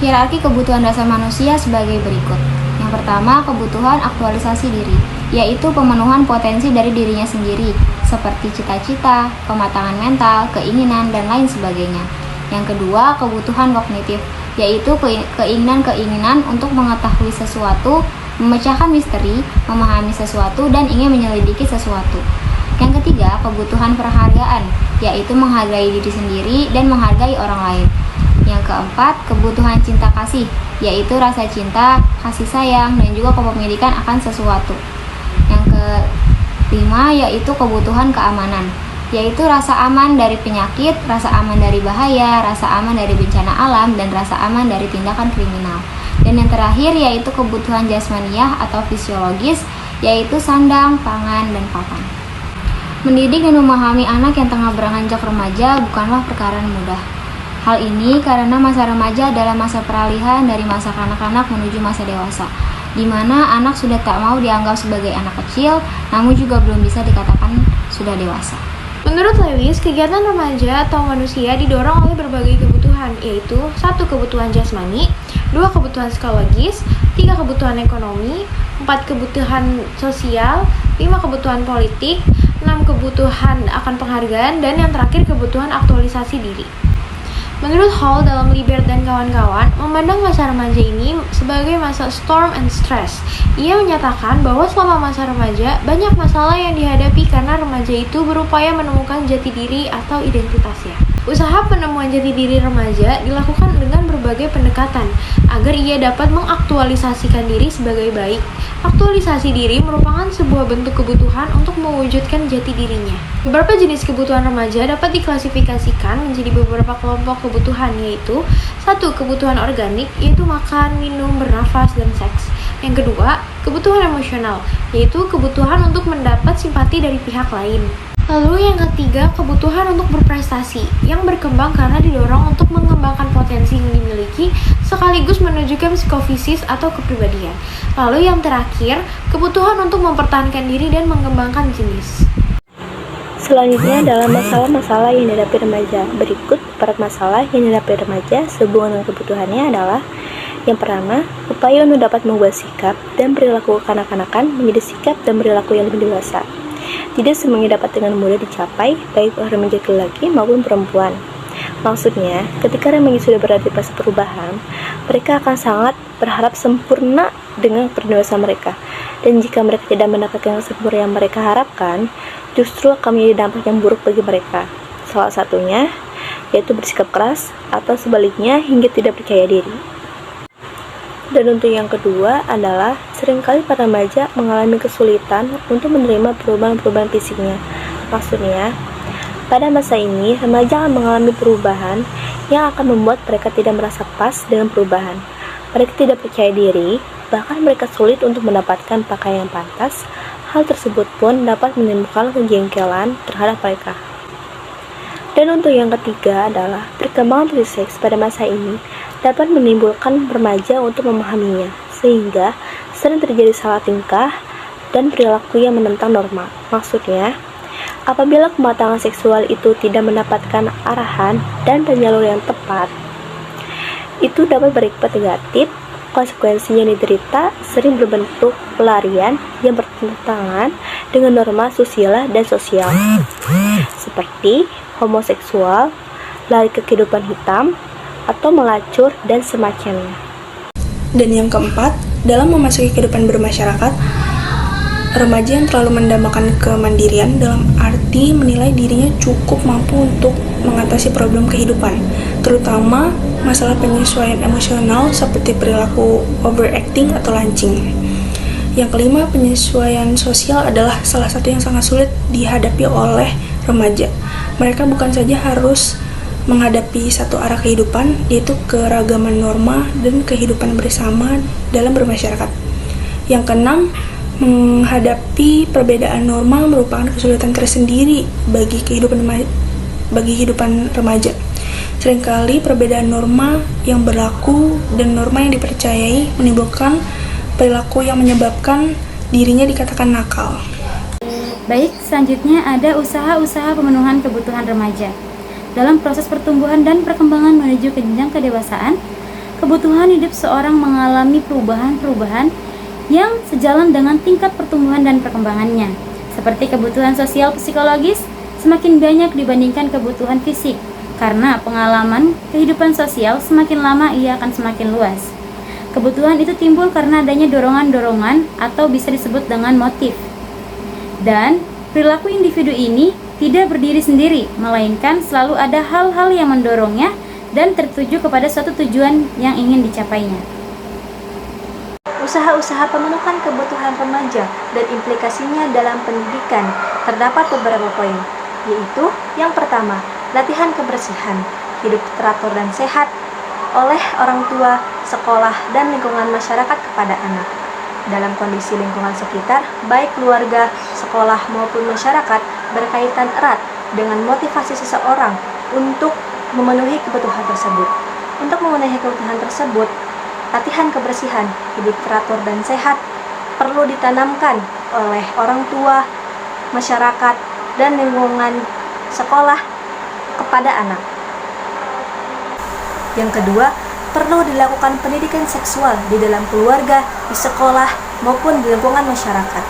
Hierarki kebutuhan dasar manusia sebagai berikut. Yang pertama, kebutuhan aktualisasi diri, yaitu pemenuhan potensi dari dirinya sendiri, seperti cita-cita, kematangan mental, keinginan, dan lain sebagainya. Yang kedua, kebutuhan kognitif, yaitu keinginan-keinginan untuk mengetahui sesuatu, memecahkan misteri, memahami sesuatu, dan ingin menyelidiki sesuatu. Yang ketiga, kebutuhan perhargaan, yaitu menghargai diri sendiri dan menghargai orang lain. Yang keempat, kebutuhan cinta kasih, yaitu rasa cinta, kasih sayang, dan juga kepemilikan akan sesuatu. Yang kelima, yaitu kebutuhan keamanan, yaitu rasa aman dari penyakit, rasa aman dari bahaya, rasa aman dari bencana alam, dan rasa aman dari tindakan kriminal. Dan yang terakhir, yaitu kebutuhan jasmaniah atau fisiologis, yaitu sandang, pangan, dan papan. Mendidik dan memahami anak yang tengah beranjak remaja bukanlah perkara mudah. Hal ini karena masa remaja adalah masa peralihan dari masa kanak-kanak menuju masa dewasa, di mana anak sudah tak mau dianggap sebagai anak kecil, namun juga belum bisa dikatakan sudah dewasa. Menurut Lewis, kegiatan remaja atau manusia didorong oleh berbagai kebutuhan, yaitu 1. Kebutuhan jasmani, 2. Kebutuhan psikologis, 3. Kebutuhan ekonomi, 4. Kebutuhan sosial, 5. Kebutuhan politik, 6. Kebutuhan akan penghargaan, dan yang terakhir kebutuhan aktualisasi diri. Menurut Hall dalam Libert dan kawan-kawan, memandang masa remaja ini sebagai masa storm and stress. Ia menyatakan bahwa selama masa remaja, banyak masalah yang dihadapi karena remaja itu berupaya menemukan jati diri atau identitasnya. Usaha penemuan jati diri remaja dilakukan dengan berbagai pendekatan agar ia dapat mengaktualisasikan diri sebagai baik. Aktualisasi diri merupakan sebuah bentuk kebutuhan untuk mewujudkan jati dirinya. Beberapa jenis kebutuhan remaja dapat diklasifikasikan menjadi beberapa kelompok kebutuhan, yaitu 1. Kebutuhan organik, yaitu makan, minum, bernafas, dan seks. Yang kedua, kebutuhan emosional, yaitu kebutuhan untuk mendapat simpati dari pihak lain. Lalu yang ketiga, kebutuhan untuk berprestasi, yang berkembang karena didorong untuk mengembangkan potensi yang dimiliki sekaligus menunjukkan psikofisis atau kepribadian. Lalu yang terakhir, kebutuhan untuk mempertahankan diri dan mengembangkan jenis. Selanjutnya adalah masalah-masalah yang dihadapi remaja. Berikut beberapa masalah yang dihadapi remaja sehubungan dengan kebutuhannya adalah: yang pertama, upaya untuk dapat membuat sikap dan perilaku kanak-kanakan menjadi sikap dan perilaku yang lebih dewasa. Tidak semuanya dapat dengan mudah dicapai, baik oleh remaja laki-laki maupun perempuan. Maksudnya, ketika remaja sudah berada di fase perubahan, mereka akan sangat berharap sempurna dengan pendewasaan mereka. Dan jika mereka tidak mendapatkan kesempurnaan yang mereka harapkan, justru akan menjadi dampak yang buruk bagi mereka. Salah satunya, yaitu bersikap keras, atau sebaliknya hingga tidak percaya diri. Dan untuk yang kedua adalah seringkali para remaja mengalami kesulitan untuk menerima perubahan-perubahan fisiknya. Maksudnya, pada masa ini remaja akan mengalami perubahan yang akan membuat mereka tidak merasa pas dengan perubahan. Mereka tidak percaya diri, bahkan mereka sulit untuk mendapatkan pakaian yang pantas. Hal tersebut pun dapat menimbulkan kejengkelan terhadap mereka. Dan untuk yang ketiga adalah perkembangan fisik pada masa ini dapat menimbulkan remaja untuk memahaminya, sehingga sering terjadi salah tingkah dan perilaku yang menentang norma. Maksudnya, apabila kematangan seksual itu tidak mendapatkan arahan dan penyalur yang tepat, itu dapat berimpact negatif. Konsekuensi yang diderita sering berbentuk pelarian yang bertentangan dengan norma susila dan sosial, seperti homoseksual, lari ke kehidupan hitam, atau melacur dan semacamnya. Dan yang keempat, dalam memasuki kehidupan bermasyarakat, remaja yang terlalu mendambakan kemandirian dalam arti menilai dirinya cukup mampu untuk mengatasi problem kehidupan, terutama masalah penyesuaian emosional seperti perilaku overacting atau lancing. Yang kelima, penyesuaian sosial adalah salah satu yang sangat sulit dihadapi oleh remaja. Mereka bukan saja harus menghadapi satu arah kehidupan, yaitu keragaman norma dan kehidupan bersama dalam bermasyarakat. Yang keenam, menghadapi perbedaan norma merupakan kesulitan tersendiri bagi kehidupan remaja. Seringkali perbedaan norma yang berlaku dan norma yang dipercayai menimbulkan perilaku yang menyebabkan dirinya dikatakan nakal. Baik, selanjutnya ada usaha-usaha pemenuhan kebutuhan remaja. Dalam proses pertumbuhan dan perkembangan menuju ke jenjang kedewasaan, kebutuhan hidup seorang mengalami perubahan-perubahan yang sejalan dengan tingkat pertumbuhan dan perkembangannya. Seperti kebutuhan sosial psikologis semakin banyak dibandingkan kebutuhan fisik, karena pengalaman kehidupan sosial semakin lama ia akan semakin luas. Kebutuhan itu timbul karena adanya dorongan-dorongan atau bisa disebut dengan motif. Dan perilaku individu ini tidak berdiri sendiri, melainkan selalu ada hal-hal yang mendorongnya dan tertuju kepada suatu tujuan yang ingin dicapainya. Usaha-usaha pemenuhan kebutuhan remaja dan implikasinya dalam pendidikan terdapat beberapa poin, yaitu yang pertama, latihan kebersihan, hidup teratur dan sehat oleh orang tua, sekolah, dan lingkungan masyarakat kepada anak. Dalam kondisi lingkungan sekitar, baik keluarga, sekolah, maupun masyarakat berkaitan erat dengan motivasi seseorang untuk memenuhi kebutuhan tersebut. Untuk memenuhi kebutuhan tersebut, latihan kebersihan, hidup teratur dan sehat perlu ditanamkan oleh orang tua, masyarakat, dan lingkungan sekolah kepada anak. Yang kedua, perlu dilakukan pendidikan seksual di dalam keluarga, di sekolah, maupun di lingkungan masyarakat.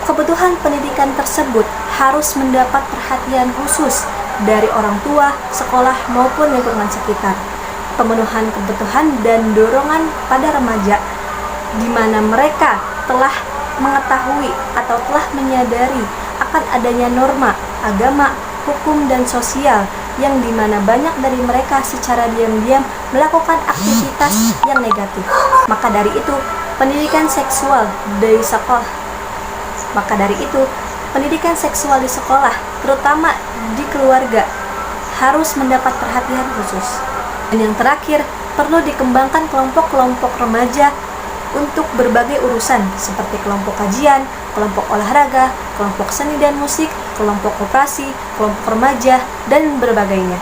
Kebutuhan pendidikan tersebut harus mendapat perhatian khusus dari orang tua, sekolah, maupun lingkungan sekitar. Pemenuhan kebutuhan dan dorongan pada remaja, di mana mereka telah mengetahui atau telah menyadari akan adanya norma, agama, hukum, dan sosial, yang dimana banyak dari mereka secara diam-diam melakukan aktivitas yang negatif. Maka dari itu, pendidikan seksual di sekolah, terutama di keluarga, harus mendapat perhatian khusus. Dan yang terakhir, perlu dikembangkan kelompok-kelompok remaja untuk berbagai urusan seperti kelompok kajian, kelompok olahraga, kelompok seni dan musik, kelompok koperasi, kelompok remaja, dan berbagainya.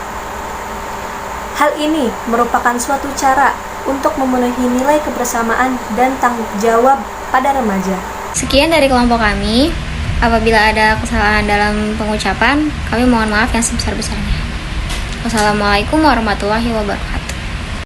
Hal ini merupakan suatu cara untuk memenuhi nilai kebersamaan dan tanggung jawab pada remaja. Sekian dari kelompok kami. Apabila ada kesalahan dalam pengucapan, kami mohon maaf yang sebesar-besarnya. Wassalamualaikum warahmatullahi wabarakatuh.